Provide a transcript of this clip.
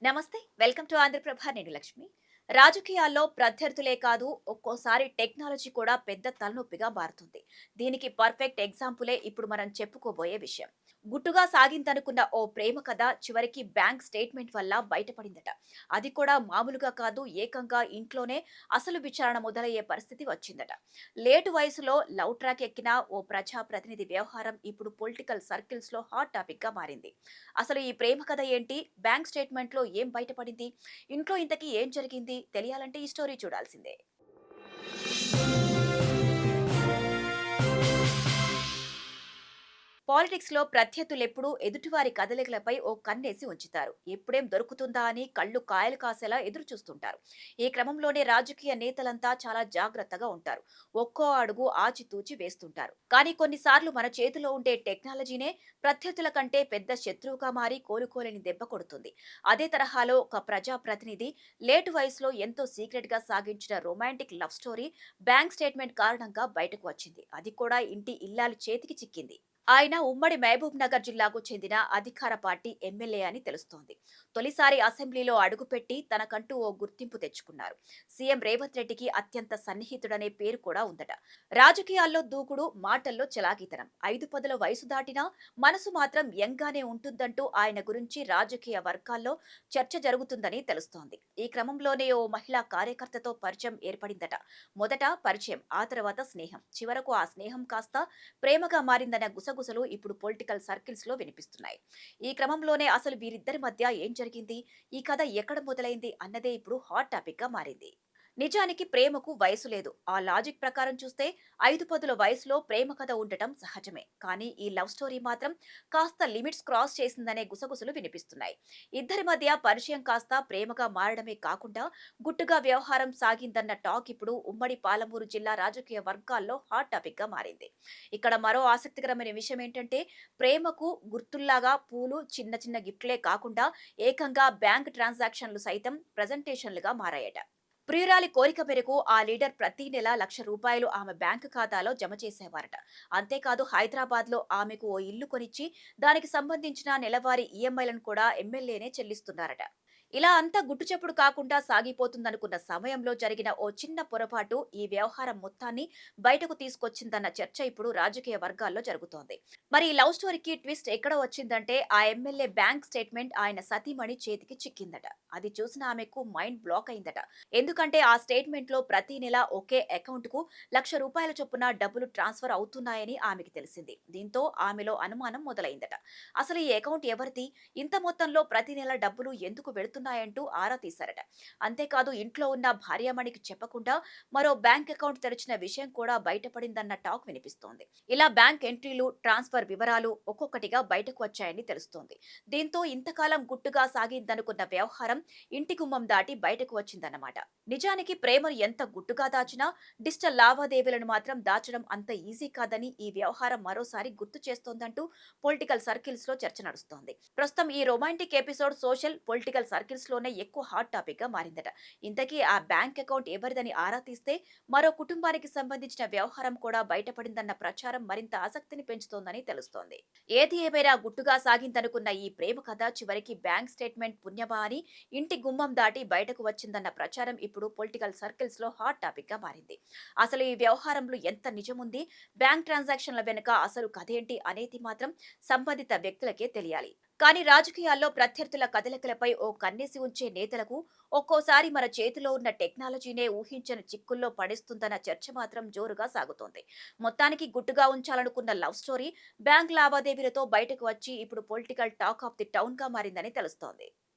నమస్తే, welcome to Andhraprabha. నేను లక్ష్మి. రాజకీయాల్లో ప్రత్యర్థులే కాదు, ఒక్కోసారి టెక్నాలజీ కూడా పెద్ద తలనొప్పిగా మారుతుంది. దీనికి పర్ఫెక్ట్ ఎగ్జాంపులే ఇప్పుడు మనం చెప్పుకోబోయే విషయం. గుట్టుగా సాగిందనుకున్న ఓ ప్రేమ కథ చివరికి బ్యాంక్ స్టేట్మెంట్ వల్ల బయటపడిందట. అది కూడా మామూలుగా కాదు, ఏకంగా ఇంట్లోనే అసలు విచారణ మొదలయ్యే పరిస్థితి వచ్చిందట. లేటు వయసులో లవ్ ట్రాక్ ఎక్కిన ఓ ప్రజాప్రతినిధి వ్యవహారం ఇప్పుడు పొలిటికల్ సర్కిల్స్ లో హాట్ టాపిక్ గా మారింది. అసలు ఈ ప్రేమ కథ ఏంటి? బ్యాంక్ స్టేట్మెంట్ లో ఏం బయటపడింది? ఇంట్లో ఇంతకీ ఏం జరిగింది? తెలియాలంటే ఈ స్టోరీ చూడాల్సిందే. పాలిటిక్స్ లో ప్రత్యర్థులెప్పుడూ ఎదుటివారి కదలికలపై ఓ కన్నేసి ఉంచుతారు. ఎప్పుడేం దొరుకుతుందా అని కళ్ళు కాయలు కాసేలా ఎదురు చూస్తుంటారు. ఈ క్రమంలోనే రాజకీయ నేతలంతా చాలా జాగ్రత్తగా ఉంటారు. ఒక్కో అడుగు ఆచితూచి వేస్తుంటారు. కానీ కొన్నిసార్లు మన చేతిలో ఉండే టెక్నాలజీనే ప్రత్యర్థుల కంటే పెద్ద శత్రువుగా మారి కోలుకోలేని దెబ్బ కొడుతుంది. అదే తరహాలో ఒక ప్రజాప్రతినిధి లేటు వయసులో ఎంతో సీక్రెట్ గా సాగించిన romantic love story bank statement కారణంగా బయటకు వచ్చింది. అది కూడా ఇంటి ఇల్లాలి చేతికి చిక్కింది. ఆయన ఉమ్మడి మహబూబ్ నగర్ జిల్లాకు చెందిన అధికార పార్టీ ఎమ్మెల్యే అని తెలుస్తోంది. తొలిసారి అసెంబ్లీలో అడుగుపెట్టి తనకంటూ ఓ గుర్తింపు తెచ్చుకున్నారు. సీఎం రేవంత్ రెడ్డికి అత్యంత సన్నిహితుడనే పేరు కూడా ఉందట. రాజకీయాల్లో దూకుడు, మాటల్లో చలాకీతనం. 5 పదుల వయసు దాటినా మనసు మాత్రం యంగానే ఉంటుందంటూ ఆయన గురించి రాజకీయ వర్గాల్లో చర్చ జరుగుతుందని తెలుస్తోంది. ఈ క్రమంలోనే ఓ మహిళా కార్యకర్తతో పరిచయం ఏర్పడిందట. మొదట పరిచయం, ఆ తర్వాత స్నేహం, చివరకు ఆ స్నేహం కాస్త ప్రేమగా మారిందన్న గుసగుసలు ఇప్పుడు పొలిటికల్ సర్కిల్స్ లో వినిపిస్తున్నాయి. ఈ క్రమంలోనే అసలు వీరిద్దరి మధ్య ఏం జరిగింది, ఈ కథ ఎక్కడ మొదలైంది అన్నదే ఇప్పుడు హాట్ టాపిక్ గా మారింది. నిజానికి ప్రేమకు వయసు లేదు. ఆ లాజిక్ ప్రకారం చూస్తే 5 పదుల వయసులో ప్రేమ కథ ఉండటం సహజమే. కానీ ఈ లవ్ స్టోరీ మాత్రం కాస్త లిమిట్స్ క్రాస్ చేసిందనే గుసగుసలు వినిపిస్తున్నాయి. ఇద్దరి మధ్య పరిచయం కాస్త ప్రేమగా మారడమే కాకుండా గుట్టుగా వ్యవహారం సాగిందన్న టాక్ ఇప్పుడు ఉమ్మడి పాలమూరు జిల్లా రాజకీయ వర్గాల్లో హాట్ టాపిక్ గా మారింది. ఇక్కడ మరో ఆసక్తికరమైన విషయం ఏంటంటే, ప్రేమకు గుర్తుల్లాగా పూలు, చిన్న చిన్న గిఫ్ట్లే కాకుండా ఏకంగా బ్యాంక్ ట్రాన్సాక్షన్లు సైతం ప్రజెంటేషన్లుగా మారాయట. ప్రియురాలి కోరిక మేరకు ఆ లీడర్ ప్రతి నెల ₹1,00,000 ఆమె బ్యాంకు ఖాతాలో జమ చేసేవారట. అంతేకాదు, హైదరాబాద్ లో ఆమెకు ఓ ఇల్లు కొనిచ్చి దానికి సంబంధించిన నెలవారీ ఈఎంఐలను కూడా ఎమ్మెల్యేనే చెల్లిస్తున్నారట. ఇలా అంతా గుట్టుచప్పుడు కాకుండా సాగిపోతుందనుకున్న సమయంలో జరిగిన ఓ చిన్న పొరపాటు ఈ వ్యవహారం మొత్తాన్ని బయటకు తీసుకొచ్చిందన్న చర్చ ఇప్పుడు రాజకీయ వర్గాల్లో జరుగుతోంది. మరి ఈ లవ్ స్టోరీకి ట్విస్ట్ ఎక్కడ వచ్చిందంటే, ఆ ఎమ్మెల్యే బ్యాంక్ స్టేట్మెంట్ ఆయన సతీమణి చేతికి చిక్కిందట. అది చూసిన ఆమెకు మైండ్ బ్లాక్ అయిందట. ఎందుకంటే ఆ స్టేట్మెంట్ లో ప్రతి నెల ఒకే అకౌంట్ కు ₹1,00,000 చొప్పున డబ్బులు ట్రాన్స్ఫర్ అవుతున్నాయని ఆమెకి తెలిసింది. దీంతో ఆమెలో అనుమానం మొదలైందట. అసలు ఈ అకౌంట్ ఎవరిది? ఇంత మొత్తంలో ప్రతి నెల డబ్బులు ఎందుకు వెళుతున్నాయంటూ ఆరా తీశారట. అంతేకాదు, ఇంట్లో ఉన్న భార్యామణికి చెప్పకుండా మరో బ్యాంక్ అకౌంట్ తెరిచిన విషయం కూడా బయటపడిందన్న టాక్ వినిపిస్తోంది. ఇలా బ్యాంక్ ఎంట్రీలు, ట్రాన్స్ఫర్ వివరాలు ఒక్కొక్కటిగా బయటకు వచ్చాయని తెలుస్తోంది. దీంతో ఇంతకాలం గుట్టుగా సాగిందనుకున్న వ్యవహారం ఇంటి గుమ్మం దాటి బయటకు వచ్చిందన్నమాట. నిజానికి ప్రేమను ఎంత గుట్టుగా దాచినా డిజిటల్ లావాదేవీలను మాత్రం దాచడం అంత ఈజీ కాదని ఈ వ్యవహారం మరోసారి గుర్తు చేస్తోందంటూ పొలిటికల్ సర్కిల్స్ లో చర్చ నడుస్తోంది. ప్రస్తుతం ఈ romantic episode social, political circles లోనే ఎక్కువ హాట్ టాపిక్ గా మారిందట. ఇంతకీ ఆ బ్యాంక్ అకౌంట్ ఎవరిదని ఆరా తీస్తే మరో కుటుంబానికి సంబంధించిన వ్యవహారం కూడా బయటపడిందన్న ప్రచారం మరింత ఆసక్తిని పెంచుతోందని తెలుస్తోంది. ఏది ఏమైనా గుట్టుగా సాగిందనుకున్న ఈ ప్రేమ కథ చివరికి బ్యాంక్ స్టేట్మెంట్ పుణ్యమా అని ఇంటి గుమ్మం దాటి బయటకు వచ్చిందన్న ప్రచారం ఇప్పుడు పొలిటికల్ సర్కిల్స్ లో హాట్ టాపిక్ గా మారింది. అసలు ఈ వ్యవహారంలో ఎంత నిజముంది, బ్యాంక్ ట్రాన్సాక్షన్ల వెనుక అసలు కథేంటి అనేది మాత్రం సంబంధిత వ్యక్తులకే తెలియాలి. కానీ రాజకీయాల్లో ప్రత్యర్థుల కదలికలపై ఓ కన్నేసి ఉంచే నేతలకు ఒక్కోసారి మన చేతిలో ఉన్న టెక్నాలజీనే ఊహించని చిక్కుల్లో పడేస్తుందన్న చర్చ మాత్రం జోరుగా సాగుతోంది. మొత్తానికి గుట్టుగా ఉంచాలనుకున్న లవ్ స్టోరీ బ్యాంక్ లావాదేవీలతో బయటకు వచ్చి ఇప్పుడు political talk of the town గా మారిందని తెలుస్తోంది.